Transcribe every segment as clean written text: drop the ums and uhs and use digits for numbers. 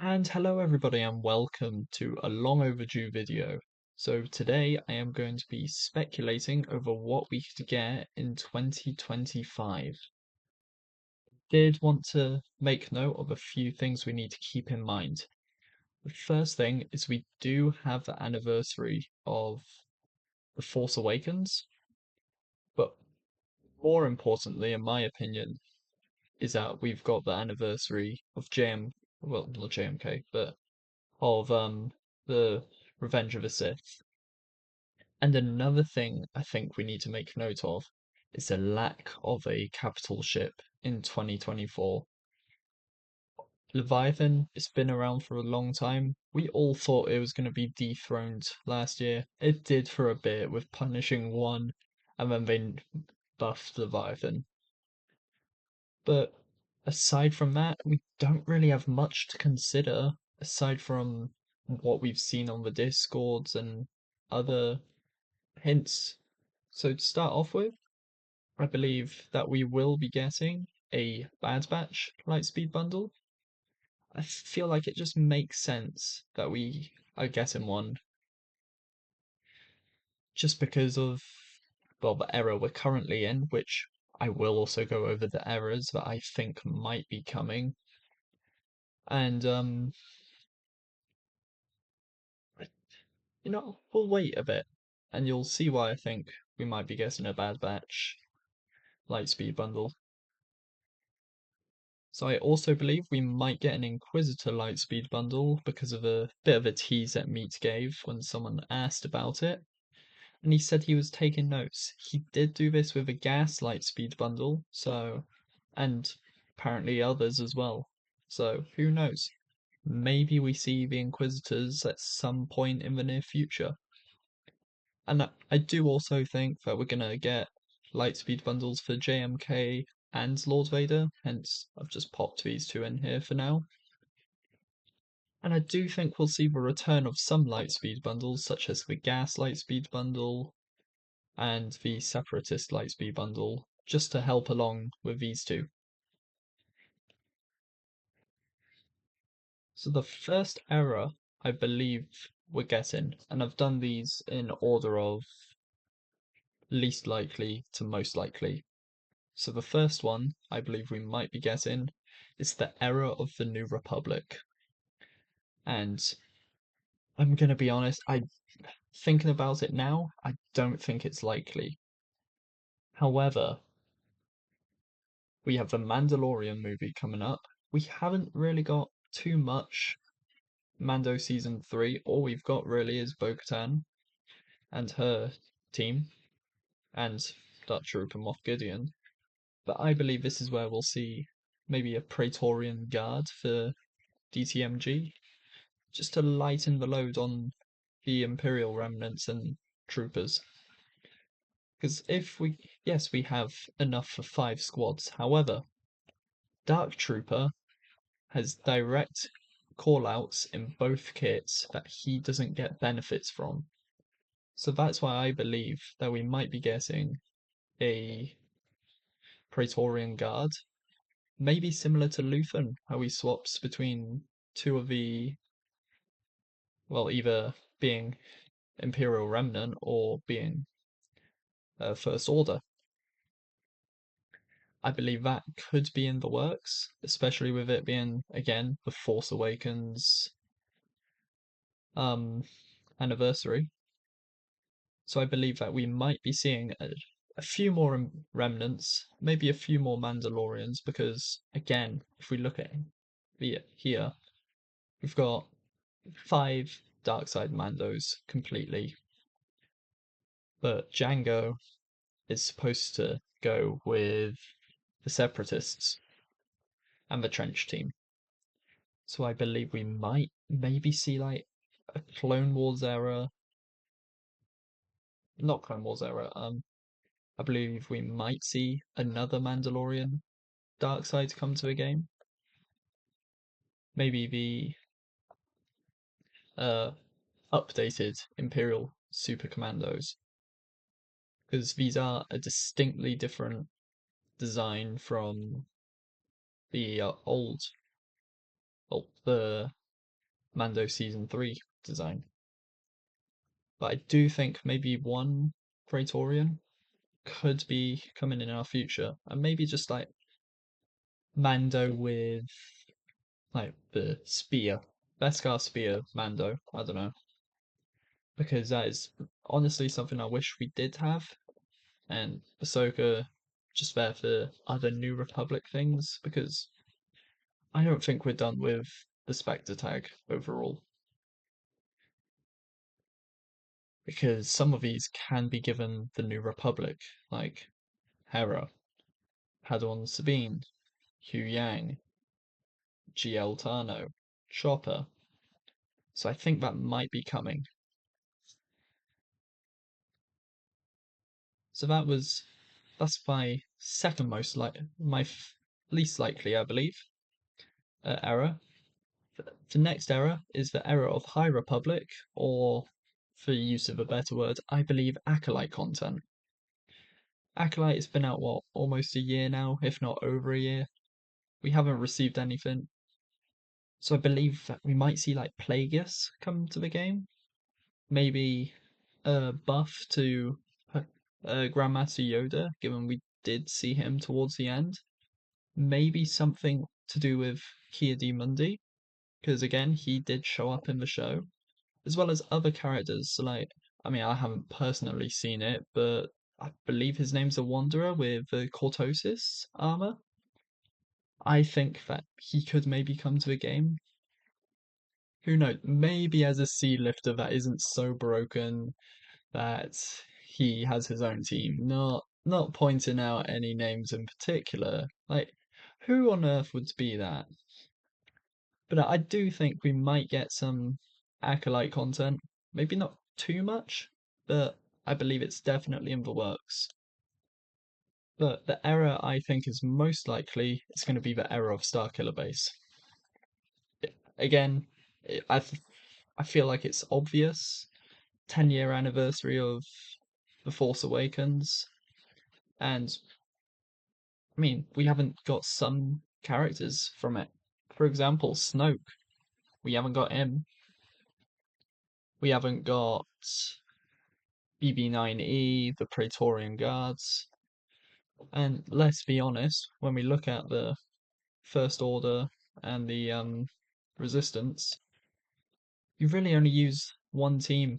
And hello everybody and welcome to a long overdue video. So today I am going to be speculating over what we could get in 2025. Did want to make note of a few things we need to keep in mind. The first thing is we do have the anniversary of The Force Awakens, but more importantly, in my opinion, is that we've got the anniversary of well, not JMK, but of the Revenge of the Sith. And another thing I think we need to make note of is the lack of a capital ship in 2024. Leviathan, it's been around for a long time. We all thought it was going to be dethroned last year. It did for a bit with Punishing 1, and then they buffed Leviathan. But aside from that, we don't really have much to consider aside from what we've seen on the Discords and other hints. So to start off with, I believe that we will be getting a Bad Batch Lightspeed bundle. I feel like it just makes sense that we are getting one just because of, well, the era we're currently in, which I will also go over the errors that I think might be coming. And we'll wait a bit and you'll see why I think we might be getting a Bad Batch Lightspeed bundle. So I also believe we might get an Inquisitor Lightspeed bundle because of a bit of a tease that Meat gave when someone asked about it. And he said he was taking notes. He did do this with a Gas Lightspeed bundle, and apparently others as well. So who knows? Maybe we see the Inquisitors at some point in the near future. And I do also think that we're gonna get Lightspeed bundles for JMK and Lord Vader, hence I've just popped these two in here for now. And I do think we'll see the return of some Lightspeed bundles, such as the Gas Lightspeed bundle and the Separatist Lightspeed bundle, just to help along with these two. So the first error I believe we're getting, and I've done these in order of least likely to most likely. So the first one I believe we might be getting is the error of the New Republic. And I'm gonna be honest, I thinking about it now, I don't think it's likely. However, we have the Mandalorian movie coming up. We haven't really got too much Mando season 3. All we've got really is Bo-Katan and her team and Dark Trooper Moff Gideon. But I believe this is where we'll see maybe a Praetorian Guard for DTMG, just to lighten the load on the Imperial remnants and troopers. Because yes, we have enough for 5 squads. However, Dark Trooper has direct callouts in both kits that he doesn't get benefits from. So that's why I believe that we might be getting a Praetorian Guard, maybe similar to Luthen, how he swaps between two of the, well, either being Imperial Remnant or being First Order. I believe that could be in the works, especially with it being, again, the Force Awakens um, anniversary. So I believe that we might be seeing a few more remnants, maybe a few more Mandalorians, because again, if we look at here, we've got 5 Darkside Mandos completely, but Django is supposed to go with the Separatists and the Trench Team. So I believe we might maybe see like a Clone Wars era, not Clone Wars era. I believe we might see another Mandalorian dark side come to a game. Maybe the uh, updated Imperial Super Commandos, because these are a distinctly different design from the well, the Mando Season 3 design. But I do think maybe one Praetorian could be coming in our future, and maybe just like Mando with like the spear, Beskar spear Mando. I don't know, because that is honestly something I wish we did have, and Ahsoka just there for other New Republic things, because I don't think we're done with the Spectre tag overall, because some of these can be given the New Republic, like Hera, Padawan Sabine, Hu Yang, GL Tano, Chopper. So I think that might be coming. So that's my second most least likely, I believe, error. The next error is the error of High Republic, or for use of a better word, I believe Acolyte content. Acolyte has been out what, almost a year now, if not over a year. We haven't received anything. So I believe that we might see like Plagueis come to the game. Maybe a buff to Grandmaster Yoda, given we did see him towards the end. Maybe something to do with Ki-Adi-Mundi, because again, he did show up in the show, as well as other characters. So like, I mean, I haven't personally seen it, but I believe his name's a Wanderer with the Cortosis armor. I think that he could maybe come to the game. Who knows? Maybe as a sea lifter that isn't so broken that he has his own team. Not pointing out any names in particular. Like, who on earth would be that? But I do think we might get some acolyte content. Maybe not too much, but I believe it's definitely in the works. But the error I think is most likely is going to be the error of Starkiller Base. Again, I feel like it's obvious. 10-year anniversary of The Force Awakens, and I mean, we haven't got some characters from it. For example, Snoke. We haven't got him. We haven't got BB9E, the Praetorian Guards. And let's be honest, when we look at the First Order and the Resistance, you really only use one team.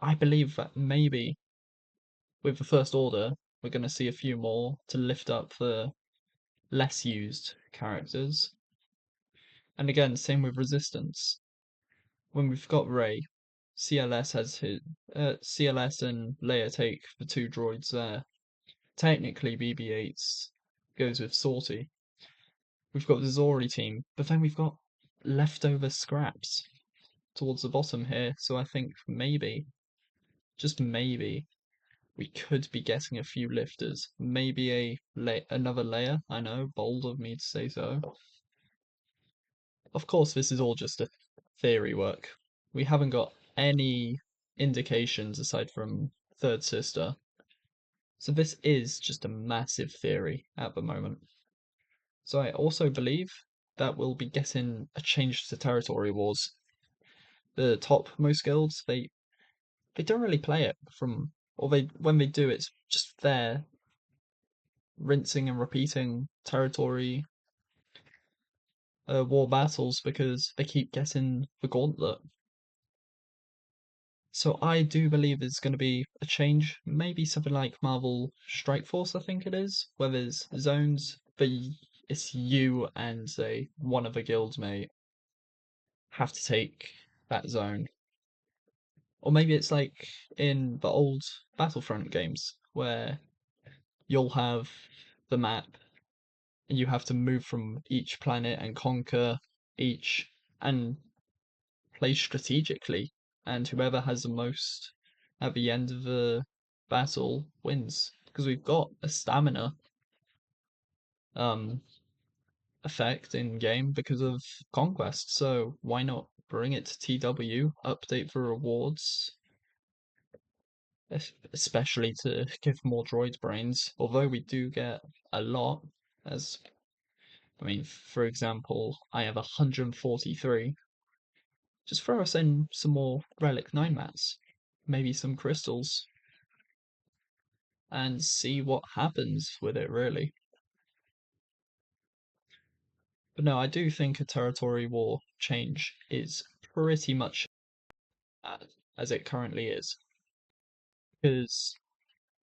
I believe that maybe with the First Order, we're going to see a few more to lift up the less used characters. And again, same with Resistance. When we've got Rey, CLS has his CLS and Leia take the two droids there. Technically, BB-8 goes with Sortie. We've got the Zori team, but then we've got leftover scraps towards the bottom here. So I think maybe, just maybe, we could be getting a few lifters. Maybe another Leia. I know, bold of me to say so. Of course, this is all just a theory work. We haven't got any indications aside from Third Sister. So this is just a massive theory at the moment. So I also believe that we'll be getting a change to territory wars. The topmost guilds, they don't really play it from, or they when they do, it's just there rinsing and repeating territory war battles because they keep getting the gauntlet. So I do believe there's going to be a change, maybe something like Marvel Strike Force, I think it is, where there's zones, but it's you and say one of the guilds mate have to take that zone. Or maybe it's like in the old Battlefront games where you'll have the map and you have to move from each planet and conquer each and play strategically, and whoever has the most at the end of the battle wins. Because we've got a stamina um effect in game because of conquest, so why not bring it to TW, update for rewards, especially to give more droid brains, although we do get a lot, as I mean, for example, I have 143, just throw us in some more Relic 9 mats, maybe some crystals, and see what happens with it, really. But no, I do think a territory war change is pretty much as it currently is. Because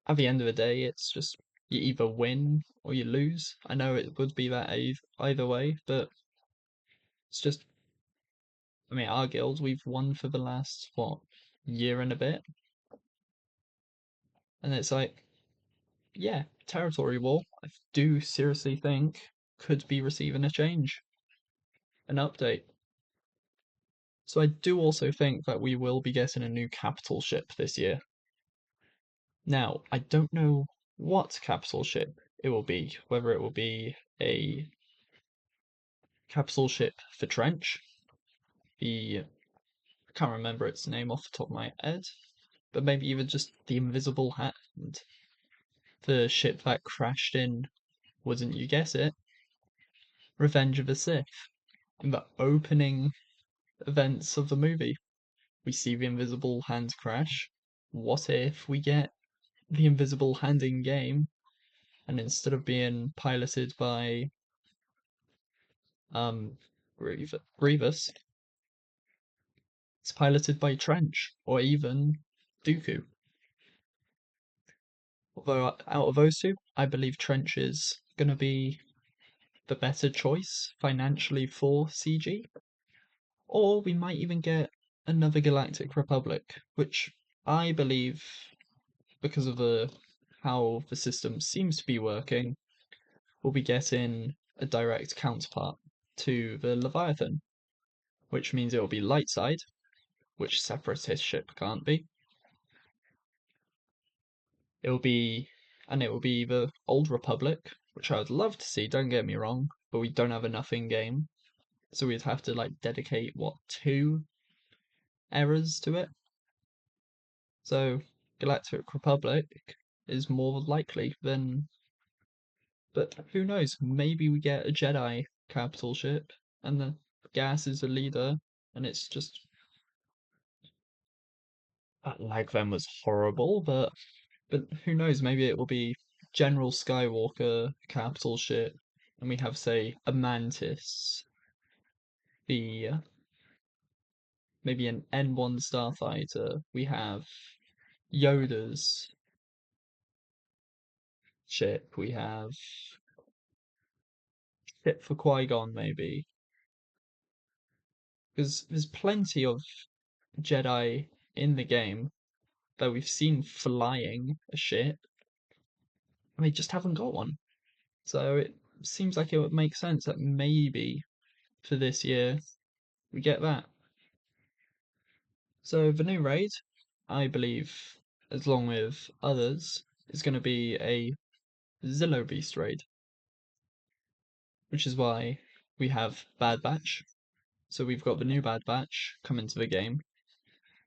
at the end of the day, it's just you either win or you lose. I know it would be that either way, but it's just, I mean, our guild, we've won for the last, what, year and a bit? And it's like, yeah, territory war, I do seriously think could be receiving a change, an update. So I do also think that we will be getting a new capital ship this year. Now, I don't know what capital ship it will be, whether it will be a capital ship for Trench, I can't remember its name off the top of my head, but maybe even just the Invisible Hand, the ship that crashed in, wouldn't you guess it, Revenge of the Sith. In the opening events of the movie, we see the Invisible Hand crash. What if we get the Invisible Hand in game, and instead of being piloted by um Grievous, it's piloted by Trench or even Dooku. Although out of those two, I believe Trench is going to be the better choice financially for CG. Or we might even get another Galactic Republic, which I believe, because of how the system seems to be working, we'll be getting a direct counterpart to the Leviathan, which means it will be light side, which Separatist ship can't be. It will be, and it will be the Old Republic, which I would love to see, don't get me wrong, but we don't have enough in game. So we'd have to like dedicate what, 2 eras to it. So Galactic Republic is more likely than, but who knows? Maybe we get a Jedi capital ship and the gas is the leader, and it's just that lag then was horrible, but who knows? Maybe it will be General Skywalker capital ship, and we have say a Mantis, the maybe an N1 starfighter. We have Yoda's ship. We have ship for Qui-Gon maybe, because there's plenty of Jedi in the game that we've seen flying a ship, and they just haven't got one. So it seems like it would make sense that maybe for this year we get that. So the new raid, I believe, as long with others, is going to be a Zillow Beast raid, which is why we have Bad Batch. So we've got the new Bad Batch come into the game,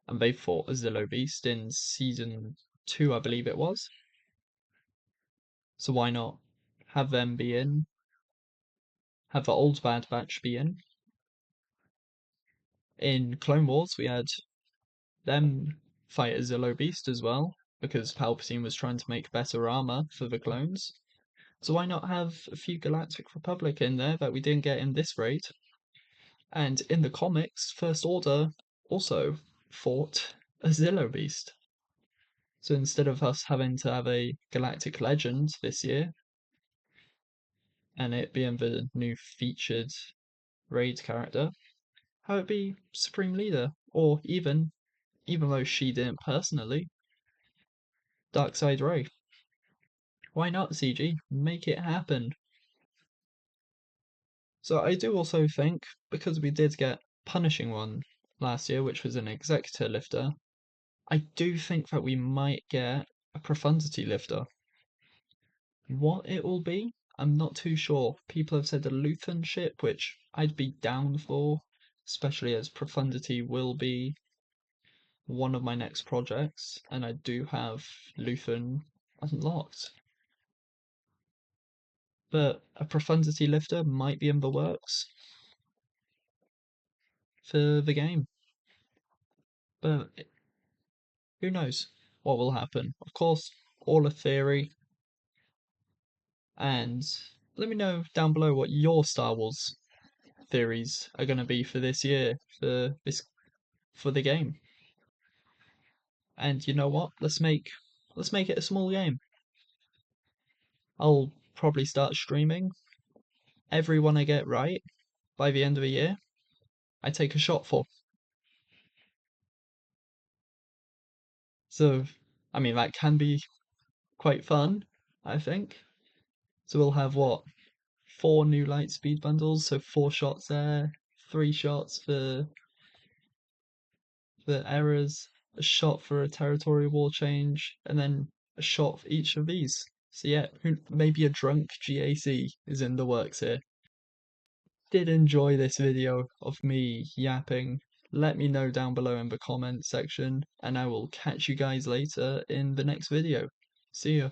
and they fought a Zillow Beast in season 2, I believe it was. So why not have them be in, have the old Bad Batch be in? In Clone Wars, we had them fight a Zillow Beast as well, because Palpatine was trying to make better armor for the clones. So why not have a few Galactic Republic in there that we didn't get in this raid? And in the comics, First Order also fought a Zillow Beast. So instead of us having to have a Galactic Legend this year, and it being the new featured raid character, how it be Supreme Leader, or even though she didn't personally, Darkside Ray. Why not, CG? Make it happen. So I do also think, because we did get Punishing one last year, which was an Executor lifter, I do think that we might get a Profundity lifter. What it will be, I'm not too sure. People have said a Luthen ship, which I'd be down for, especially as Profundity will be one of my next projects, and I do have Luthen unlocked. But a Profundity lifter might be in the works for the game. But who knows what will happen? Of course, all a theory. And let me know down below what your Star Wars theories are going to be for this year for the game. And you know what? Let's make it a small game. I'll probably start streaming every one I get right by the end of the year. I take a shot for. So, I mean, that can be quite fun, I think. So we'll have what? 4 new light speed bundles, so 4 shots there, 3 shots for errors, a shot for a territory wall change, and then a shot for each of these. So yeah, maybe a drunk GAC is in the works here. Did enjoy this video of me yapping, let me know down below in the comment section, and I will catch you guys later in the next video. See ya.